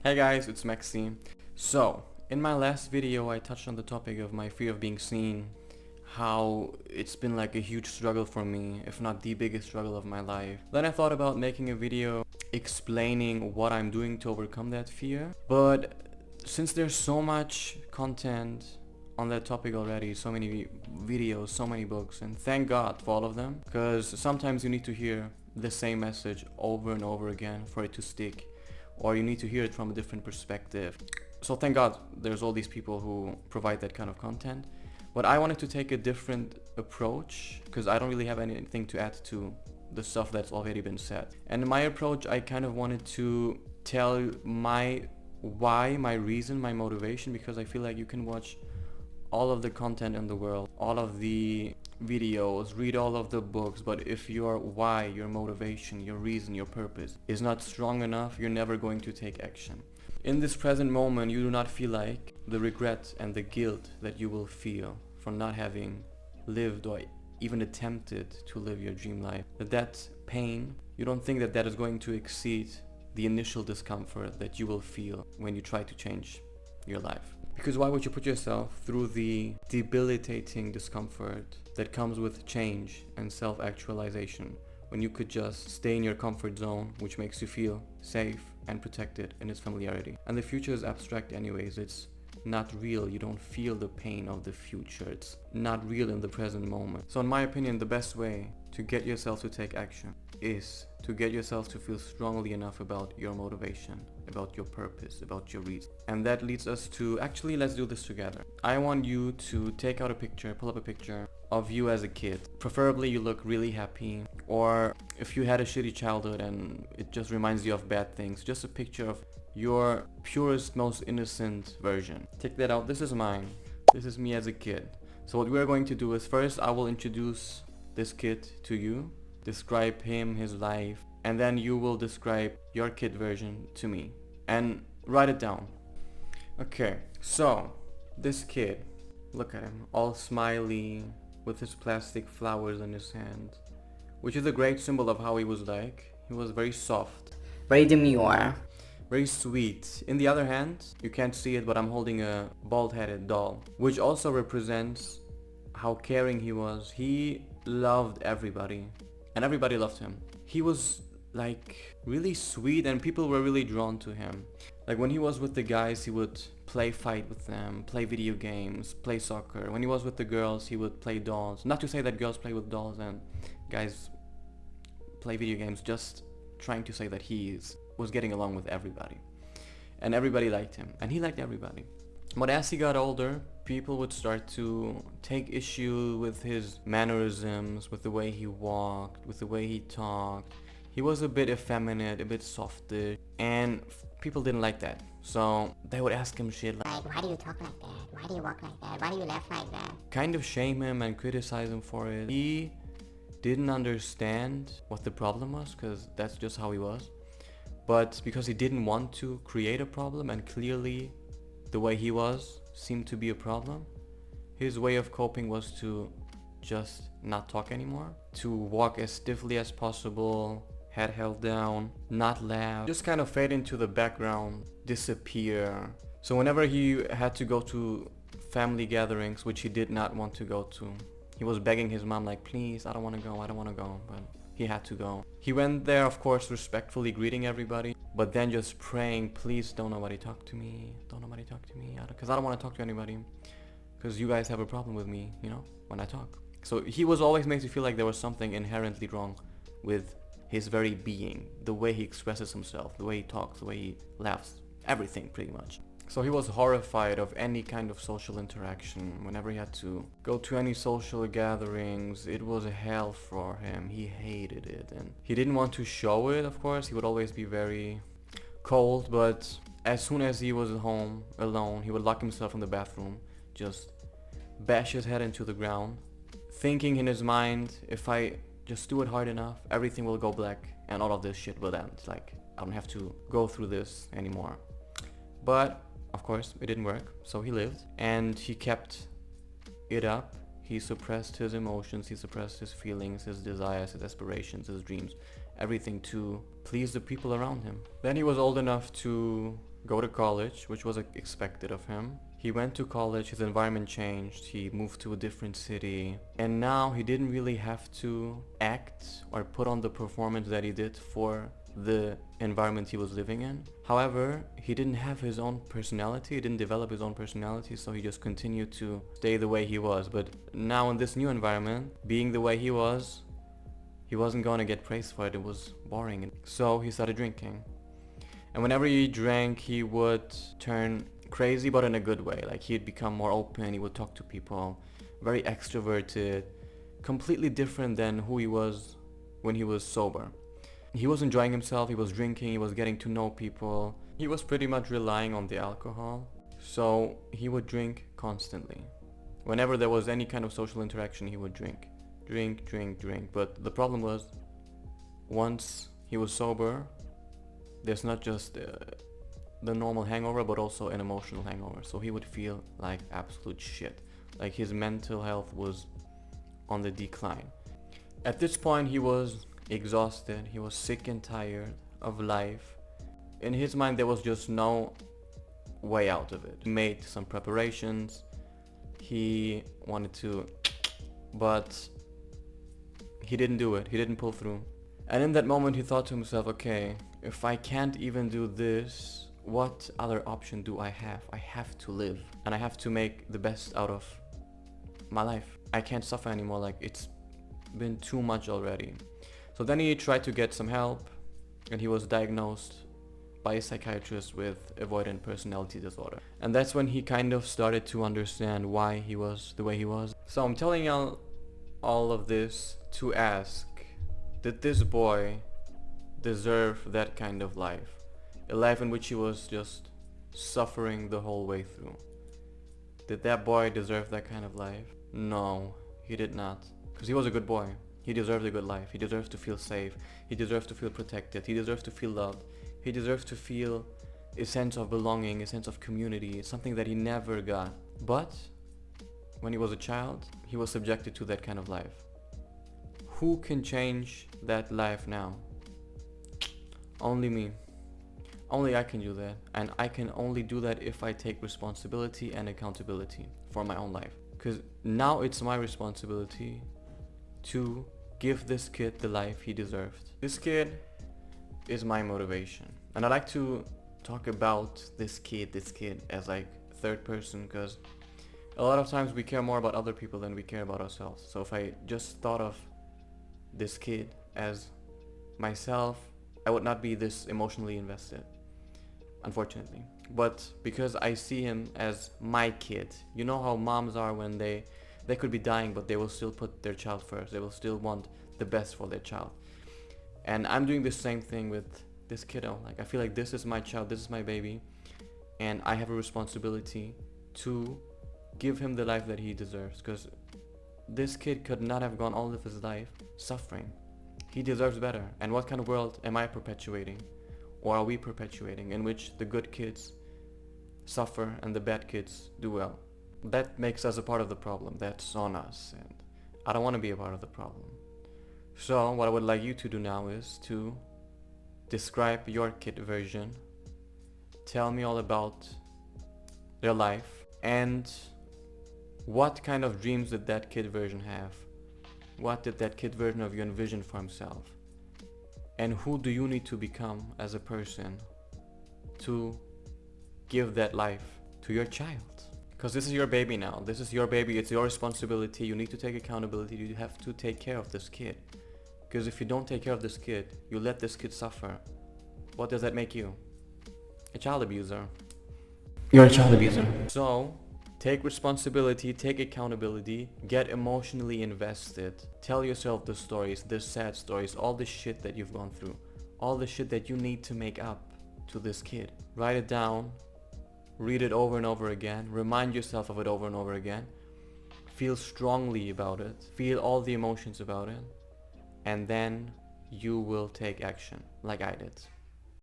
Hey guys, it's Maxime. So, in my last video I touched on the topic of my fear of being seen, how it's been like a huge struggle for me, if not the biggest struggle of my life. Then I thought about making a video explaining what I'm doing to overcome that fear, but since there's so much content on that topic already, so many videos, so many books, and thank God for all of them, because sometimes you need to hear the same message over and over again for it to stick, or you need to hear it from a different perspective. So thank God there's all these people who provide that kind of content. But I wanted to take a different approach because I don't really have anything to add to the stuff that's already been said. And in my approach, I kind of wanted to tell my why, my reason, my motivation, because I feel like you can watch all of the content in the world, all of the videos, read all of the books, but if your why, your motivation, your reason, your purpose is not strong enough, you're never going to take action. In this present moment, you do not feel like the regret and the guilt that you will feel for not having lived or even attempted to live your dream life. That pain, you don't think that that is going to exceed the initial discomfort that you will feel when you try to change your life. Because why would you put yourself through the debilitating discomfort that comes with change and self-actualization when you could just stay in your comfort zone, which makes you feel safe and protected in its familiarity? And the future is abstract anyways. It's not real. You don't feel the pain of the future. It's not real in the present moment. So in my opinion, the best way to get yourself to take action is to get yourself to feel strongly enough about your motivation, about your purpose, about your reason. And that leads us to, actually, let's do this together. I want you to take out a picture, pull up a picture of you as a kid. Preferably you look really happy, or if you had a shitty childhood and it just reminds you of bad things, just a picture of your purest, most innocent version. Take that out. This is mine. This is me as a kid. So what we're going to do is, first I will introduce this kid to you, describe him, his life, and then you will describe your kid version to me and write it down. Okay, so this kid, look at him, all smiley with his plastic flowers in his hand, which is a great symbol of how he was like. He was very soft, Very demure. very sweet. In the other hand, you can't see it, but I'm holding a bald-headed doll, which also represents how caring he was. He loved everybody, and everybody loved him. He was like really sweet, and people were really drawn to him. Like when he was with the guys, he would play fight with them, play video games, play soccer. When he was with the girls, he would play dolls. Not to say that girls play with dolls and guys play video games, just trying to say that he was getting along with everybody. And everybody liked him, and he liked everybody. But as he got older, people would start to take issue with his mannerisms, with the way he walked, with the way he talked. He was a bit effeminate, a bit softish, and people didn't like that. So they would ask him shit like, Why do you talk like that? Why do you walk like that? Why do you laugh like that? kind of shame him and criticize him for it. He didn't understand what the problem was, because that's just how he was. But because he didn't want to create a problem, and clearly the way he was seemed to be a problem, his way of coping was to just not talk anymore, to walk as stiffly as possible, head held down, not laugh, just kind of fade into the background, disappear. So whenever he had to go to family gatherings, which he did not want to go to, he was begging his mom like, please, I don't want to go, but he had to go. He went there, of course, respectfully greeting everybody, but then just praying, please don't nobody talk to me, because I don't want to talk to anybody, because you guys have a problem with me, when I talk. So he was always made to feel like there was something inherently wrong with his very being, the way he expresses himself, the way he talks, the way he laughs, everything pretty much. So he was horrified of any kind of social interaction. Whenever he had to go to any social gatherings, it was a hell for him. He hated it, and he didn't want to show it, of course. He would always be very cold, but as soon as he was at home alone, he would lock himself in the bathroom, just bash his head into the ground, thinking in his mind, if I just do it hard enough, everything will go black and all of this shit will end. Like, I don't have to go through this anymore. But of course, it didn't work, so he lived, and he kept it up. He suppressed his emotions, he suppressed his feelings, his desires, his aspirations, his dreams, everything to please the people around him. Then he was old enough to go to college, which was expected of him. He went to college, his environment changed, he moved to a different city, and now he didn't really have to act or put on the performance that he did for the environment he was living in. However, he didn't have his own personality, he didn't develop his own personality, so he just continued to stay the way he was. But now in this new environment, being the way he wasn't going to get praised for it. It was boring. So he started drinking. And whenever he drank, he would turn crazy, but in a good way. Like, he'd become more open, he would talk to people, very extroverted, completely different than who he was when he was sober. He was enjoying himself, he was drinking, he was getting to know people. He was pretty much relying on the alcohol. So he would drink constantly. Whenever there was any kind of social interaction, he would drink. Drink. But the problem was, once he was sober, there's not just the normal hangover, but also an emotional hangover. So he would feel like absolute shit. Like, his mental health was on the decline. At this point, he was exhausted. He was sick and tired of life. In his mind, there was just no way out of it. He made some preparations. He wanted to, but he didn't do it. He didn't pull through. And in that moment, he thought to himself, okay, if I can't even do this, what other option do I have? I have to live, and I have to make the best out of my life. I can't suffer anymore. Like, it's been too much already. So then he tried to get some help, and he was diagnosed by a psychiatrist with avoidant personality disorder. And that's when he kind of started to understand why he was the way he was. So I'm telling you all of this to ask, did this boy deserve that kind of life? A life in which he was just suffering the whole way through. Did that boy deserve that kind of life? No, he did not. Because he was a good boy. He deserved a good life. He deserves to feel safe. He deserves to feel protected. He deserves to feel loved. He deserves to feel a sense of belonging, a sense of community, something that he never got. But when he was a child, he was subjected to that kind of life. Who can change that life now? Only me. Only I can do that, and I can only do that if I take responsibility and accountability for my own life. Because now it's my responsibility to give this kid the life he deserved. This kid is my motivation, and I like to talk about this kid as like third person, because a lot of times we care more about other people than we care about ourselves. So if I just thought of this kid as myself, I would not be this emotionally invested, unfortunately. But because I see him as my kid, you know how moms are when they could be dying, but they will still put their child first. They will still want the best for their child. And I'm doing the same thing with this kiddo. Like, I feel like this is my child, this is my baby, and I have a responsibility to give him the life that he deserves, because this kid could not have gone all of his life suffering. He deserves better. And what kind of world am I perpetuating, or are we perpetuating, in which the good kids suffer and the bad kids do well? That makes us a part of the problem. That's on us, and I don't want to be a part of the problem. So what I would like you to do now is to describe your kid version. Tell me all about their life, and what kind of dreams did that kid version have? What did that kid version of you envision for himself? And who do you need to become as a person to give that life to your child? Because this is your baby now. This is your baby. It's your responsibility. You need to take accountability. You have to take care of this kid. Because if you don't take care of this kid, you let this kid suffer. What does that make you? A child abuser. You're a child abuser. So, take responsibility, take accountability, get emotionally invested. Tell yourself the stories, the sad stories, all the shit that you've gone through. All the shit that you need to make up to this kid. Write it down. Read it over and over again. Remind yourself of it over and over again. Feel strongly about it. Feel all the emotions about it. And then you will take action, like I did.